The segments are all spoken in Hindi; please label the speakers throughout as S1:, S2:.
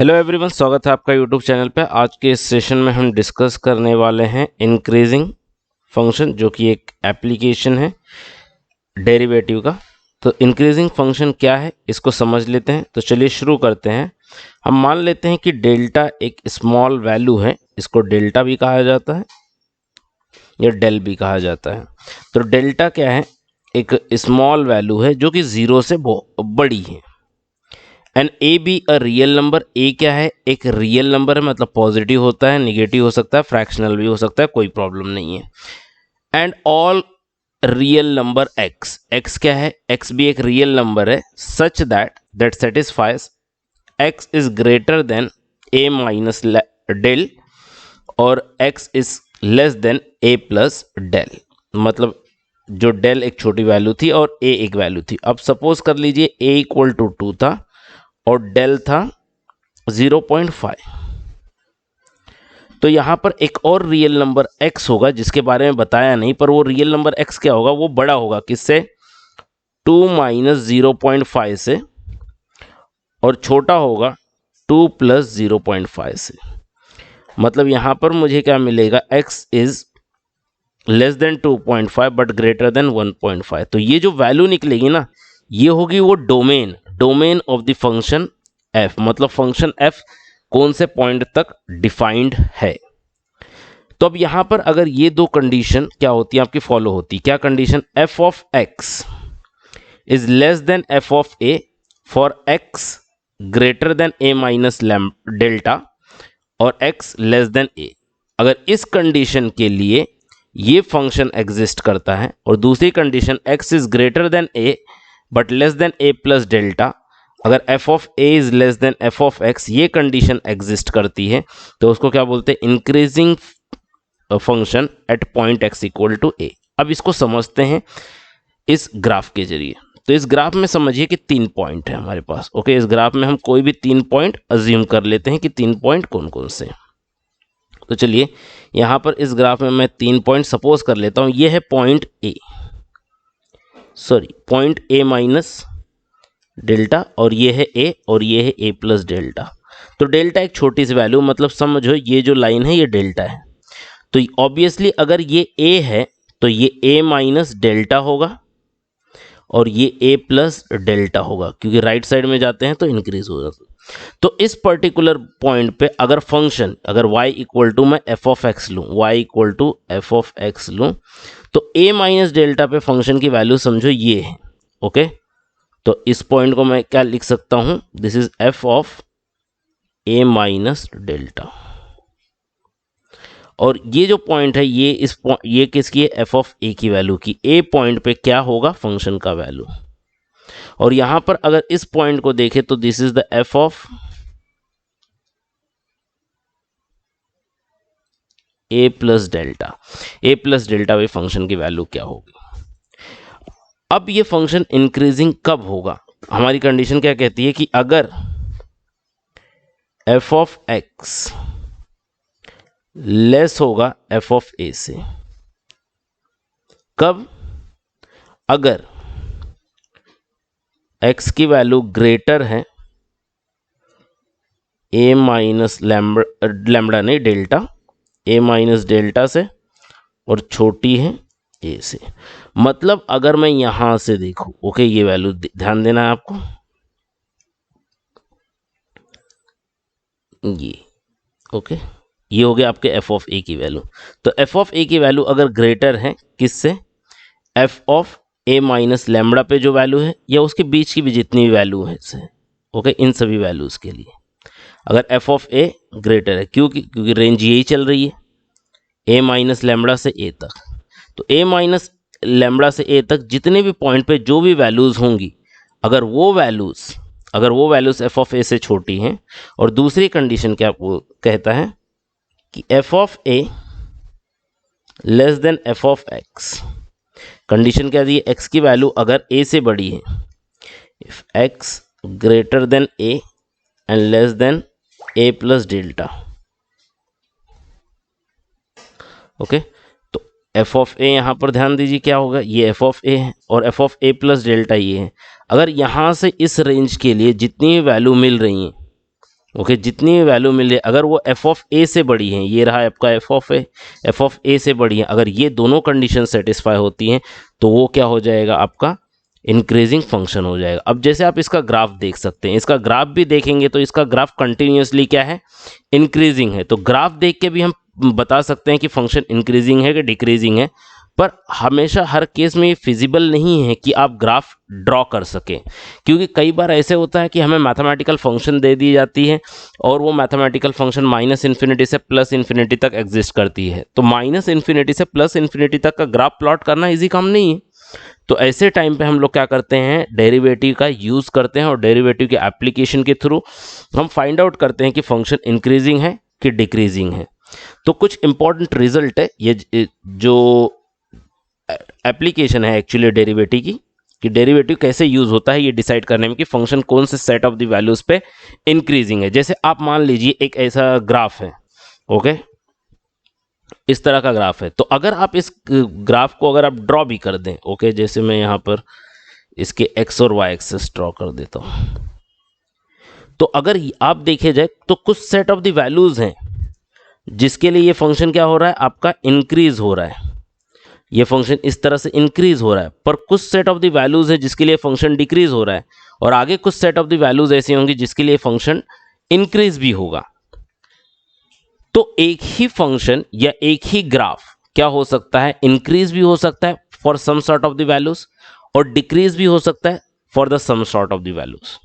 S1: हेलो एवरीवन, स्वागत है आपका यूट्यूब चैनल पे। आज के इस सेशन में हम डिस्कस करने वाले हैं इंक्रीजिंग फंक्शन, जो कि एक एप्लीकेशन है डेरिवेटिव का। तो इंक्रीजिंग फंक्शन क्या है इसको समझ लेते हैं। तो चलिए शुरू करते हैं। हम मान लेते हैं कि डेल्टा एक स्मॉल वैल्यू है, इसको डेल्टा भी कहा जाता है या डेल भी कहा जाता है। तो डेल्टा क्या है? एक स्मॉल वैल्यू है जो कि ज़ीरो से बड़ी है। And A be a real number. A क्या है? एक रियल नंबर है, मतलब पॉजिटिव होता है, निगेटिव हो सकता है, फ्रैक्शनल भी हो सकता है, कोई प्रॉब्लम नहीं है। And all real number X. X क्या है? एक्स भी एक रियल नंबर है, such that satisfies X is greater than A minus del और X is less than A plus del. मतलब जो डेल एक छोटी वैल्यू थी और ए एक वैल्यू थी। अब सपोज कर लीजिए ए इक्वल टू 2 था और डेल था 0.5। तो यहां पर एक और रियल नंबर x होगा जिसके बारे में बताया नहीं, पर वो रियल नंबर x क्या होगा? वो बड़ा होगा किससे? 2 माइनस 0.5 से, और छोटा होगा 2 प्लस 0.5 से। मतलब यहां पर मुझे क्या मिलेगा? x is less then 2.5 but greater than 1.5। तो ये जो वैल्यू निकलेगी ना, ये होगी वो domain of the function f। मतलब फंक्शन f कौन से पॉइंट तक डिफाइंड है। तो अब यहां पर अगर ये दो कंडीशन क्या होती है आपकी फॉलो होती, क्या condition? f of x is less than f of a for x greater than a minus delta और x लेस देन a। अगर इस कंडीशन के लिए ये फंक्शन एग्जिस्ट करता है, और दूसरी condition x is greater than a but less than a plus delta, अगर f of a is less than f of x, ये कंडीशन एग्जिस्ट करती है, तो उसको क्या बोलते हैं? Increasing function at point x equal to a। अब इसको समझते हैं इस ग्राफ के जरिए। तो इस ग्राफ में समझिए कि 3 पॉइंट है हमारे पास। ओके, इस ग्राफ में हम कोई भी 3 पॉइंट अज्यूम कर लेते हैं कि 3 पॉइंट कौन कौन से। तो चलिए यहां पर इस ग्राफ में मैं 3 पॉइंट सपोज कर लेता हूं। ये है पॉइंट ए माइनस डेल्टा, और ये है ए, और ये है ए प्लस डेल्टा। तो डेल्टा एक छोटी सी वैल्यू, मतलब समझो ये जो लाइन है ये डेल्टा है। तो ऑब्वियसली अगर ये ए है तो ये ए माइनस डेल्टा होगा और ये ए प्लस डेल्टा होगा, क्योंकि राइट साइड में जाते हैं तो इंक्रीज होगा। तो इस पर्टिकुलर पॉइंट पे अगर फंक्शन, अगर y इक्वल टू मैं f ऑफ x लूँ, y equal to f of x लूँ, तो a माइनस डेल्टा पे फंक्शन की वैल्यू समझो ये है। ओके, तो इस पॉइंट को मैं क्या लिख सकता हूं? This is f of a minus delta. और ये जो पॉइंट है ये किसकी है? f ऑफ a की वैल्यू की। a पॉइंट पे क्या होगा? फंक्शन का वैल्यू। और यहां पर अगर इस पॉइंट को देखें तो this is the f of a plus delta. a plus delta way function की वैल्यू क्या होगी? अब ये फंक्शन इंक्रीजिंग कब होगा? हमारी कंडीशन क्या कहती है कि अगर f ऑफ x लेस होगा f ऑफ a से। कब? अगर x की वैल्यू ग्रेटर है a माइनस लैम्बडा नहीं डेल्टा, a माइनस डेल्टा से, और छोटी है a से। मतलब अगर मैं यहां से देखूं, ओके, ये वैल्यू ध्यान देना है आपको, ये ओके, ये हो गया आपके f ऑफ a की वैल्यू। तो f ऑफ a की वैल्यू अगर ग्रेटर है किससे? f of a minus lambda पे जो वैल्यू है, या उसके बीच की भी जितनी वैल्यू है से, ओके, इन सभी वैल्यूज के लिए अगर f ऑफ a ग्रेटर है, क्योंकि रेंज यही चल रही है a माइनस लैम्बडा से a तक। तो a माइनस लैम्बडा से a तक जितने भी पॉइंट पे जो भी वैल्यूज होंगी, अगर वो वैल्यूज f ऑफ a से छोटी हैं, और दूसरी कंडीशन क्या वो कहता है कि f of a less than f of x। Condition क्या दी है? x की वैल्यू अगर a से बड़ी है, if x greater than a and less than a plus delta. Okay, तो f ऑफ a यहां पर ध्यान दीजिए क्या होगा? ये f ऑफ a है और f of a plus delta ये है। अगर यहां से इस रेंज के लिए जितनी वैल्यू मिल रही हैं, ओके, जितनी भी वैल्यू मिले, अगर वो एफ ऑफ ए से बड़ी है, ये रहा आपका एफ ऑफ ए से बड़ी है, अगर ये दोनों कंडीशन सेटिस्फाई होती हैं तो वो क्या हो जाएगा, आपका इंक्रीजिंग फंक्शन हो जाएगा। अब जैसे आप इसका ग्राफ देख सकते हैं, इसका ग्राफ भी देखेंगे तो इसका ग्राफ कंटिन्यूसली क्या है, इंक्रीजिंग है। तो ग्राफ देख के भी हम बता सकते हैं कि फंक्शन इंक्रीजिंग है कि डिक्रीजिंग है, पर हमेशा हर केस में ये फिजिबल नहीं है कि आप ग्राफ ड्रॉ कर सकें, क्योंकि कई बार ऐसे होता है कि हमें मैथमेटिकल फंक्शन दे दी जाती है और वो मैथमेटिकल फंक्शन माइनस इन्फिनिटी से प्लस इन्फिनिटी तक एग्जिस्ट करती है। तो माइनस इन्फिनिटी से प्लस इन्फिनिटी तक का ग्राफ प्लॉट करना इजी काम नहीं है। तो ऐसे टाइम पे हम लोग क्या करते हैं, डेरिवेटिव का यूज़ करते हैं और डेरिवेटिव के एप्लीकेशन के थ्रू हम फाइंड आउट करते हैं कि फंक्शन इंक्रीजिंग है कि डिक्रीजिंग है। तो कुछ इंपॉर्टेंट रिजल्ट है, ये जो एप्लीकेशन है एक्चुअली डेरिवेटिव की, कि डेरिवेटिव कैसे यूज़ होता है ये डिसाइड करने में कि फंक्शन कौन से सेट ऑफ द वैल्यूज़ पे इंक्रीजिंग है। जैसे आप मान लीजिए एक ऐसा ग्राफ है, ओके, इस तरह का ग्राफ है। तो अगर आप इस ग्राफ को अगर आप ड्रॉ भी कर दें, ओके, जैसे मैं यहाँ पर इसके एक्स और वाई एक्सेस ड्रॉ कर देता हूँ, तो अगर आप देखे जाए तो कुछ सेट ऑफ द वैल्यूज़ हैं जिसके लिए ये फंक्शन क्या हो रहा है, आपका इंक्रीज हो रहा है, ये फंक्शन इस तरह से इंक्रीज हो रहा है। पर कुछ सेट ऑफ द वैल्यूज़ है जिसके लिए फंक्शन डिक्रीज हो रहा है, और आगे कुछ सेट ऑफ द वैल्यूज़ ऐसी होंगी जिसके लिए फंक्शन इंक्रीज भी होगा। तो एक ही फंक्शन या एक ही ग्राफ क्या हो सकता है, इंक्रीज भी हो सकता है for some sort of the values और डिक्रीज भी हो सकता है for the some sort of the values.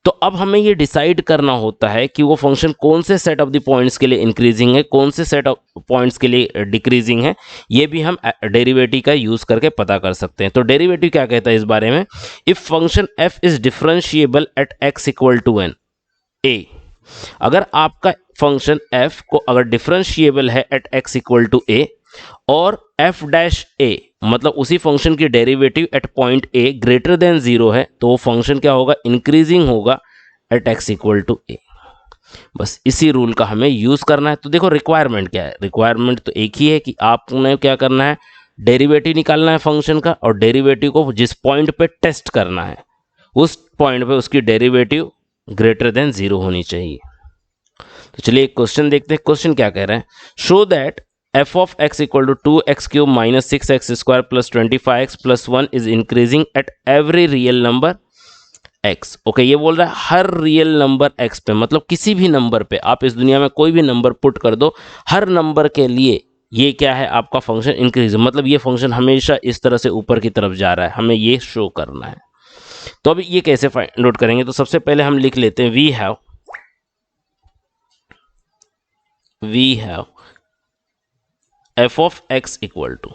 S1: तो अब हमें ये डिसाइड करना होता है कि वो फंक्शन कौन से सेट ऑफ द पॉइंट्स के लिए इंक्रीजिंग है, कौन से सेट ऑफ पॉइंट्स के लिए डिक्रीजिंग है। ये भी हम डेरिवेटिव का यूज करके पता कर सकते हैं। तो डेरिवेटिव क्या कहता है इस बारे में, if function F is differentiable at X equal to N A, अगर आपका फंक्शन f को अगर डिफरेंशिएबल है at x equal to a और f डैश a मतलब उसी फंक्शन की derivative at point a greater than 0 है, तो वो फंक्शन क्या होगा, इंक्रीजिंग होगा at x equal to a। बस इसी रूल का हमें यूज करना है। तो देखो रिक्वायरमेंट क्या है, रिक्वायरमेंट तो एक ही है कि आपने क्या करना है, डेरिवेटिव निकालना है फंक्शन का, और डेरिवेटिव को जिस पॉइंट पे टेस्ट करना है उस पॉइंट पे उसकी डेरिवेटिव ग्रेटर देन 0 होनी चाहिए। तो चलिए एक क्वेश्चन देखते हैं। क्वेश्चन क्या कह रहे हैं, show that F of X equal to 2x³ minus 6x² plus 25x plus 1 is increasing at every real number x। Okay, ये बोल रहा है हर रियल नंबर x पे, मतलब किसी भी नंबर पे आप इस दुनिया में कोई भी नंबर पुट कर दो, हर नंबर के लिए ये क्या है, आपका फंक्शन इंक्रीज, मतलब ये फंक्शन हमेशा इस तरह से ऊपर की तरफ जा रहा है, हमें ये शो करना है। तो अभी ये कैसे फाइंड आउट करेंगे, तो सबसे पहले हम लिख लेते हैं we have f of x equal to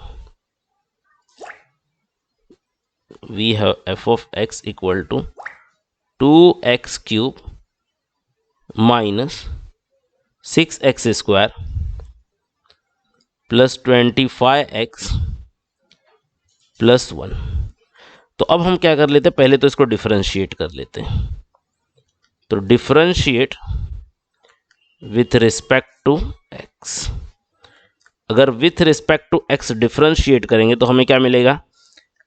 S1: f of x equal to 2x³ minus 6x² plus 25x plus 1। तो अब हम क्या कर लेते हैं, पहले तो इसको डिफरेंशिएट कर लेते हैं। तो differentiate with respect to x, अगर with respect to x differentiate करेंगे तो हमें क्या मिलेगा,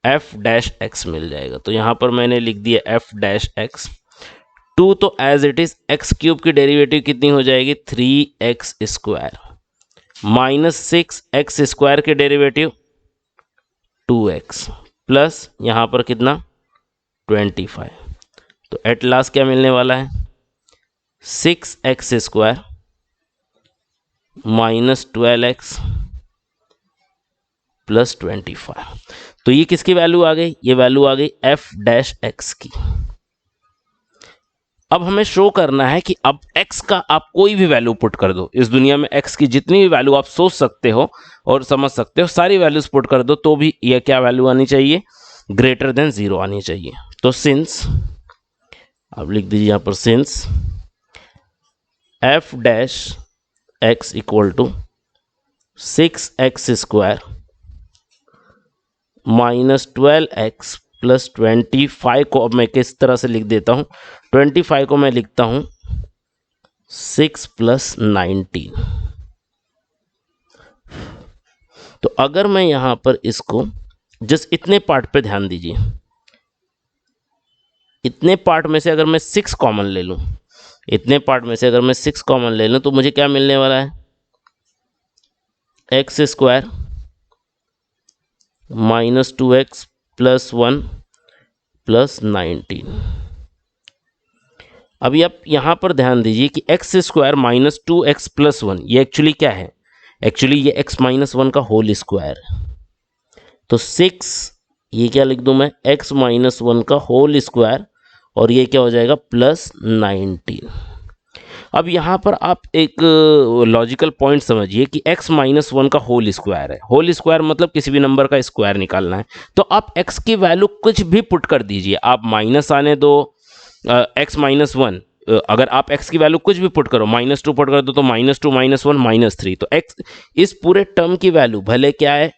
S1: f डैश x मिल जाएगा। तो यहां पर मैंने लिख दिया f डैश x। 2 तो एज इट इज, x³ की डेरिवेटिव कितनी हो जाएगी, 3x² माइनस 6x² की डेरिवेटिव 2x प्लस यहां पर कितना 25। तो एट लास्ट क्या मिलने वाला है, 6x² माइनस 12x प्लस 25। तो ये किसकी वैल्यू आ गई, ये वैल्यू आ गई f डैश x की। अब हमें शो करना है कि अब x का आप कोई भी वैल्यू पुट कर दो, इस दुनिया में x की जितनी भी वैल्यू आप सोच सकते हो और समझ सकते हो, सारी वैल्यूज पुट कर दो, तो भी ये क्या वैल्यू आनी चाहिए, ग्रेटर देन 0 आनी चाहिए। तो सिंस, अब लिख दीजिए यहां पर since f dash x equal to 6x² minus 12x plus 25 को अब मैं किस तरह से लिख देता हूं, 25 को मैं लिखता हूं 6 प्लस 19। तो अगर मैं यहां पर इसको जस्ट इतने पार्ट पे ध्यान दीजिए, इतने पार्ट में से अगर मैं 6 कॉमन ले लूं इतने पार्ट में से अगर मैं 6 कॉमन ले लूँ तो मुझे क्या मिलने वाला है, x square minus 2x plus 1 plus 19। अभी आप यहाँ पर ध्यान दीजिए कि x square minus 2x plus 1 ये एक्चुअली क्या है, एक्चुअली ये x माइनस 1 का होल स्क्वायर। तो 6 ये क्या लिख दूं मैं, x माइनस 1 का होल स्क्वायर और ये क्या हो जाएगा प्लस 19। अब यहाँ पर आप एक लॉजिकल पॉइंट समझिए कि x माइनस 1 का होल स्क्वायर है, होल स्क्वायर मतलब किसी भी नंबर का स्क्वायर निकालना है, तो आप x की वैल्यू कुछ भी पुट कर दीजिए, आप माइनस आने दो x माइनस 1, अगर आप x की वैल्यू कुछ भी पुट करो, -2 पुट कर दो तो -2 -1 -3, तो x इस पूरे टर्म की वैल्यू भले क्या है,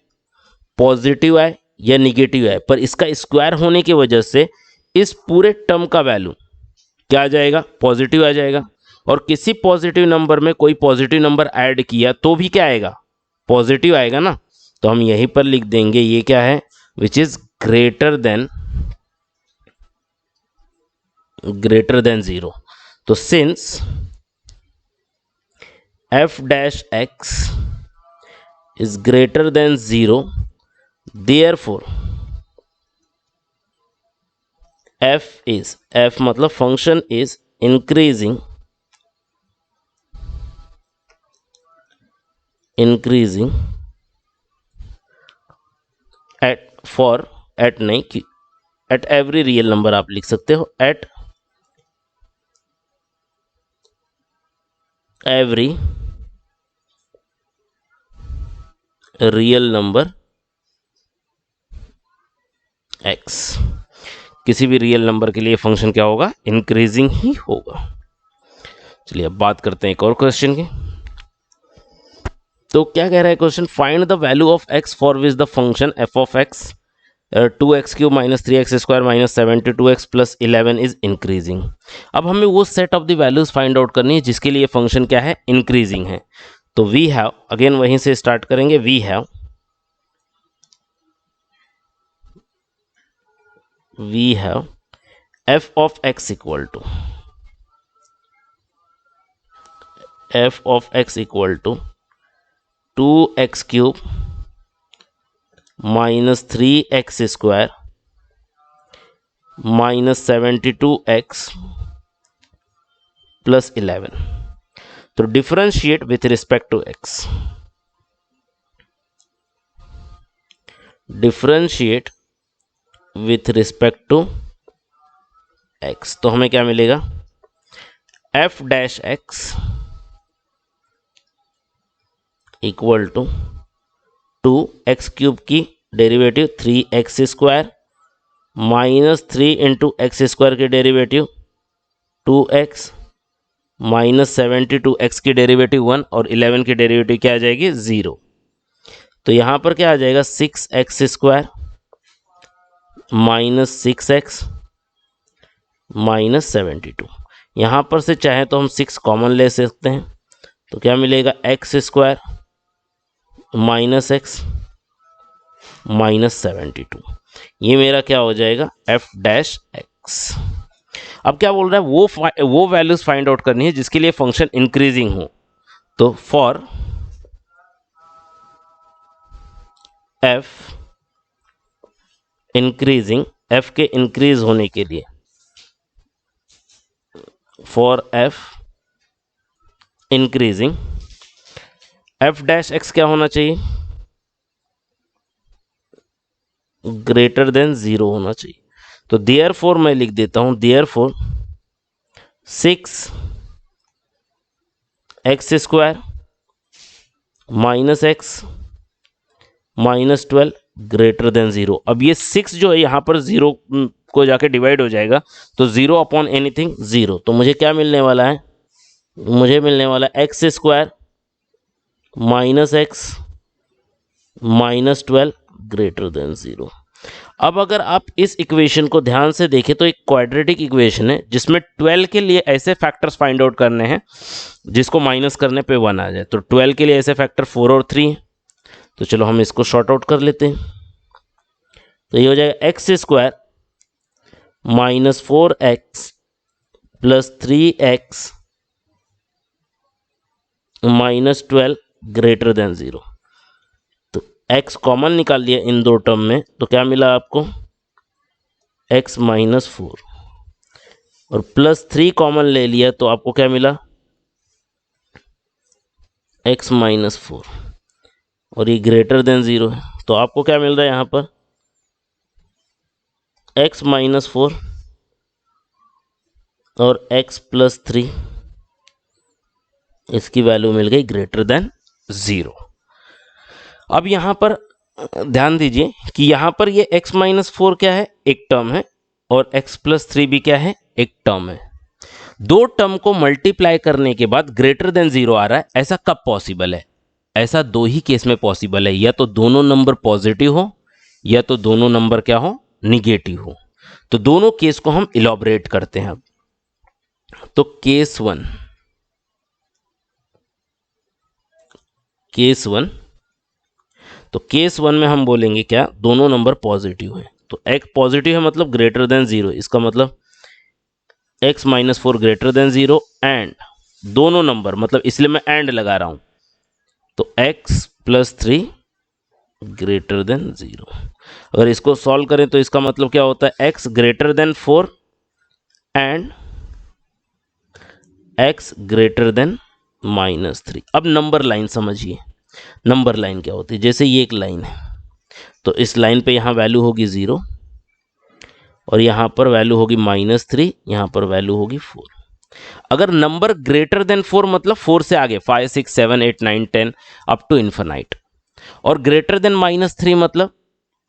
S1: पॉजिटिव है या निगेटिव है, पर इसका स्क्वायर होने की वजह से इस पूरे टर्म का वैल्यू क्या आ जाएगा, पॉजिटिव आ जाएगा। और किसी पॉजिटिव नंबर में कोई पॉजिटिव नंबर ऐड किया तो भी क्या आएगा, पॉजिटिव आएगा ना। तो हम यहीं पर लिख देंगे ये क्या है, विच इज ग्रेटर देन 0। तो since f dash x is greater than 0, therefore f मतलब function is increasing at every real number, आप लिख सकते हो at every real number x, किसी भी रियल नंबर के लिए फंक्शन क्या होगा, इंक्रीजिंग ही होगा। चलिए अब बात करते हैं एक और क्वेश्चन की। तो क्या कह रहा है question, find the value of x for which the function f of x 2x³ minus 3x square minus 72x plus 11 is increasing. अब हमें वो set of the values find out करनी है जिसके लिए फंक्शन क्या है, इंक्रीजिंग है। तो वी हैव, अगेन वहीं से स्टार्ट करेंगे, we have f of x equal to 2x³ minus 3x square minus 72x plus 11। तो differentiate with respect to x, differentiate with respect to x, तो हमें क्या मिलेगा, f dash x equal to 2x³ की derivative 3x square minus 3 into X square की डेरिवेटिव 2x माइनस 72x की डेरिवेटिव 1 और 11 की डेरिवेटिव क्या आ जाएगी, 0। तो यहाँ पर क्या आ जाएगा, 6x square minus 6x minus 72। यहाँ पर से चाहे तो हम 6 कॉमन ले सकते हैं, तो क्या मिलेगा, x square minus x minus 72, ये मेरा क्या हो जाएगा, f डैश x। अब क्या बोल रहा है, वो वैल्यूज फाइंड आउट करनी है जिसके लिए फंक्शन इंक्रीजिंग हो। तो फॉर f इंक्रीजिंग, f के इंक्रीज होने के लिए, for f increasing f dash x क्या होना चाहिए, ग्रेटर देन 0 होना चाहिए। तो देयरफॉर मैं लिख देता हूं, therefore 6x square minus x minus 12 greater than 0। अब ये 6 जो है यहाँ पर 0 को जाके डिवाइड हो जाएगा, तो 0 अपॉन एनीथिंग 0। तो मुझे क्या मिलने वाला है, मुझे मिलने वाला है x square minus x minus 12 greater than 0। अब अगर आप इस इक्वेशन को ध्यान से देखें तो एक क्वाड्रेटिक इक्वेशन है जिसमें 12 के लिए ऐसे फैक्टर्स फाइंड आउट करने हैं जिसको माइनस करने पे 1 आ जाए। तो 12 के लिए ऐसे फैक्टर 4 और 3 है, तो चलो हम इसको शॉर्ट आउट कर लेते हैं। तो ये हो जाएगा x square minus 4x plus 3x minus 12 greater than 0। तो x कॉमन निकाल लिया इन दो टर्म में, तो क्या मिला आपको x माइनस 4, और प्लस 3 कॉमन ले लिया तो आपको क्या मिला x माइनस 4, और ये ग्रेटर देन 0 है, तो आपको क्या मिल रहा है यहाँ पर x माइनस 4 और x प्लस 3, इसकी वैल्यू मिल गई ग्रेटर देन 0। अब यहाँ पर ध्यान दीजिए कि यहाँ पर ये x माइनस 4 क्या है, एक टर्म है, और x प्लस 3 भी क्या है, एक टर्म है। दो टर्म को मल्टीप्लाई करने के बाद ग्रेटर देन 0 आ रहा है, ऐसा कब पॉसिबल है? ऐसा दो ही केस में पॉसिबल है, या तो दोनों नंबर पॉजिटिव हो या तो दोनों नंबर क्या हो, निगेटिव हो। तो दोनों केस को हम इलॉबरेट करते हैं। अब तो केस वन, तो केस वन में हम बोलेंगे क्या, दोनों नंबर पॉजिटिव है। तो x पॉजिटिव है मतलब ग्रेटर देन 0, इसका मतलब x minus 4 greater than 0, and दोनों नंबर, मतलब इसलिए मैं एंड लगा रहा हूं, तो x प्लस 3 ग्रेटर देन 0। अगर इसको सॉल्व करें तो इसका मतलब क्या होता है, x greater than 4 and x greater than minus 3। अब नंबर लाइन समझिए, नंबर लाइन क्या होती है, जैसे ये एक लाइन है, तो इस लाइन पे यहाँ वैल्यू होगी 0, और यहाँ पर वैल्यू होगी माइनस 3, यहाँ पर वैल्यू होगी 4। अगर नंबर ग्रेटर देन 4 मतलब 4 से आगे 5 6 7 8 9 10 अप टू इन्फिनाइट, और ग्रेटर देन माइनस 3 मतलब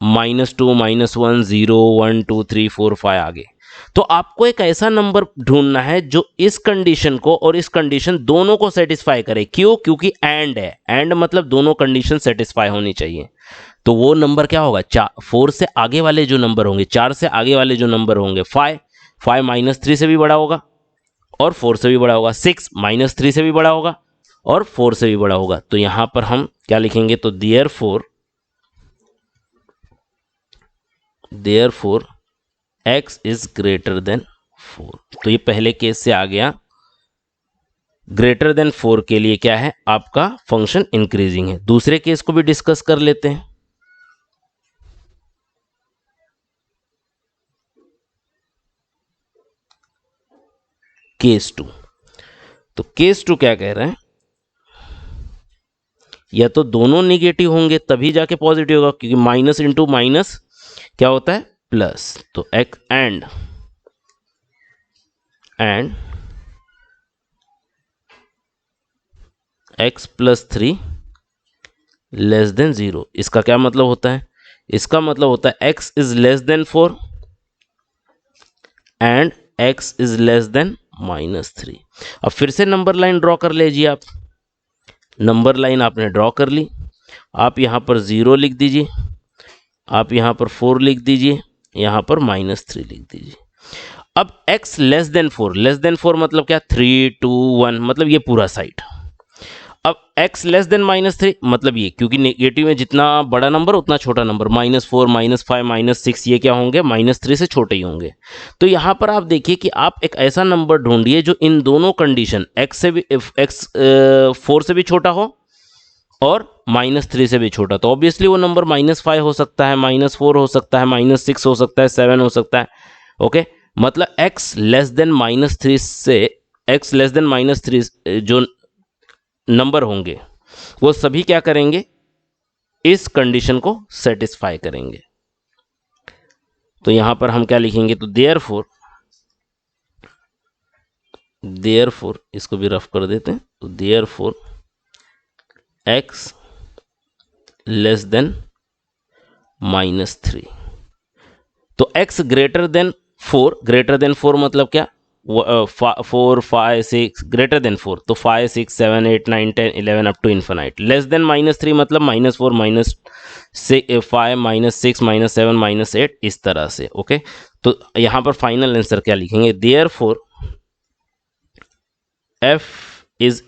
S1: माइनस 2 माइनस 1 0 1 2 3 4 5 आगे। तो आपको एक ऐसा नंबर ढूंढना है जो इस कंडीशन को और इस कंडीशन दोनों को सेटिस्फाई करे। क्यों? क्योंकि एंड है, एंड मतलब दोनों कंडीशन सेटिस्फाई होनी चाहिए। तो वो नंबर क्या होगा, 4 से आगे वाले जो नंबर होंगे, 4 से आगे वाले जो नंबर होंगे, 5 माइनस 3 से भी बड़ा होगा और 4 से भी बड़ा होगा, 6 माइनस 3 से भी बड़ा होगा और 4 से भी बड़ा होगा। तो यहां पर हम क्या लिखेंगे, तो therefore x is greater then 4। तो ये पहले केस से आ गया, ग्रेटर देन 4 के लिए क्या है, आपका फंक्शन इंक्रीजिंग है। दूसरे केस को भी डिस्कस कर लेते हैं। केस 2, तो केस 2 क्या कह रहे हैं, या तो दोनों निगेटिव होंगे तभी जाके पॉजिटिव होगा, क्योंकि माइनस इंटू माइनस क्या होता है, प्लस। तो x and x plus 3 less than 0। इसका क्या मतलब होता है, इसका मतलब होता है x is less then 4 and x is less then minus 3। अब फिर से नंबर लाइन ड्रॉ कर लीजिए आप। नंबर लाइन आपने ड्रॉ कर ली, आप यहां पर 0 लिख दीजिए, आप यहां पर 4 लिख दीजिए, यहां पर माइनस 3 लिख दीजिए। अब x लेस देन 4 मतलब क्या, 3 2 1 मतलब ये पूरा साइड। अब x लेस देन माइनस 3 मतलब ये, क्योंकि नेगेटिव में जितना बड़ा नंबर उतना छोटा नंबर, -4 -5 -6 ये क्या होंगे, -3 से छोटे ही होंगे। तो यहां पर आप देखिए कि आप एक ऐसा नंबर ढूंढिए जो इन दोनों कंडीशन x से भी, x 4 से भी छोटा हो और -3 से भी छोटा। तो ऑब्वियसली वो नंबर -5 हो सकता है, -4 हो सकता है, -6 हो सकता है, 7 हो सकता है। ओके, मतलब x लेस देन -3 से, x लेस देन -3 जो नंबर होंगे वो सभी क्या करेंगे, इस कंडीशन को सेटिस्फाई करेंगे। तो यहां पर हम क्या लिखेंगे, तो देयरफॉर इसको भी रफ कर देते हैं। तो देयरफॉर x लेस देन -3। तो x ग्रेटर देन 4 मतलब क्या, 4 5 6 ग्रेटर देन 4, तो 5 6 7 8 9 10 11 up to infinite. Less than -3 मतलब -4 -5 -6 -7 -8 इस तरह से। ओके, तो यहां पर फाइनल आंसर क्या लिखेंगे, therefore f is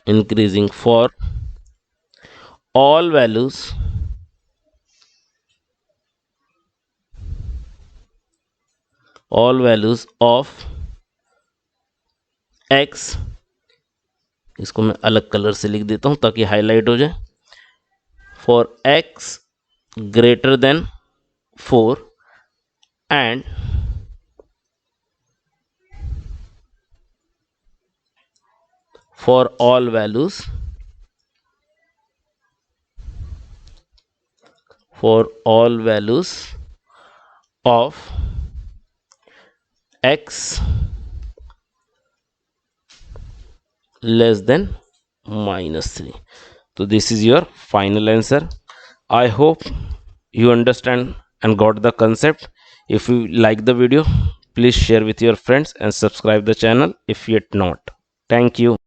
S1: increasing for all values all values of x, इसको मैं अलग कलर से लिख देता हूं ताकि हाईलाइट हो जाए, for x greater than 4 and for all values of x less than -3. So this is your final answer. I hope you understand and got the concept. If you like the video, please share with your friends and subscribe the channel if yet not. Thank you.